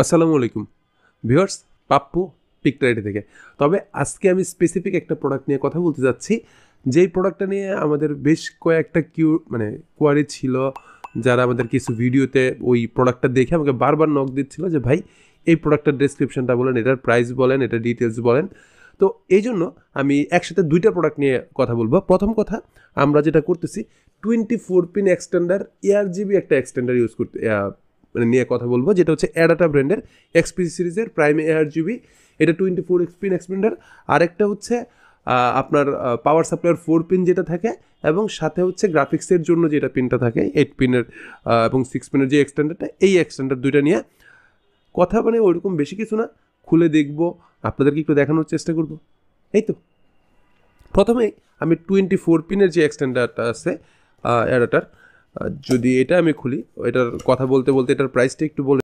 আসসালামু আলাইকুম ভিউয়ার্স, পাপ্পু পিকটাইটি থেকে। তবে আজকে আমি স্পেসিফিক একটা প্রোডাক্ট নিয়ে কথা বলতে যাচ্ছি, যেই প্রোডাক্টটা নিয়ে আমাদের বেশ কয়েকটা কোয়ারি ছিল, যারা আমাদের কিছু ভিডিওতে ওই প্রোডাক্টটা দেখে আমাকে বারবার নক দিচ্ছিল যে ভাই এই প্রোডাক্টের ডেসক্রিপশনটা বলেন, এটার প্রাইস বলেন, এটার ডিটেলস বলেন। তো এই জন্য আমি একসাথে দুইটা প্রোডাক্ট নিয়ে কথা বলবো। প্রথম কথা, আমরা যেটা করতেছি 24 পিন এক্সটেন্ডার ARGB একটা এক্সটেন্ডার ইউজ করতে নিয়ে কথা বলবো, যেটা হচ্ছে অ্যাডাটা ব্র্যান্ডের XP সিরিজের প্রাইম ARGB। এটা 24 পিন এক্সটেন্ডার। আরেকটা হচ্ছে আপনার পাওয়ার সাপ্লাইয়ের 4 পিন যেটা থাকে, এবং সাথে হচ্ছে গ্রাফিক্সের জন্য যেটা পিনটা থাকে 8 পিনের এবং 6 পিনের যে এক্সটেন্ডারটা, এই এক্সটেন্ডার দুইটা নিয়ে কথা। ওইরকম বেশি কিছু না, খুলে দেখবো, আপনাদেরকে একটু দেখানোর চেষ্টা করব। এই তো প্রথমেই আমি 24 পিনের যে এক্সটেন্ডারটা আছে অ্যাডাটার, যদি এটা আমি খুলি, এটার কথা বলতে বলতে এটার প্রাইসটা একটু বলে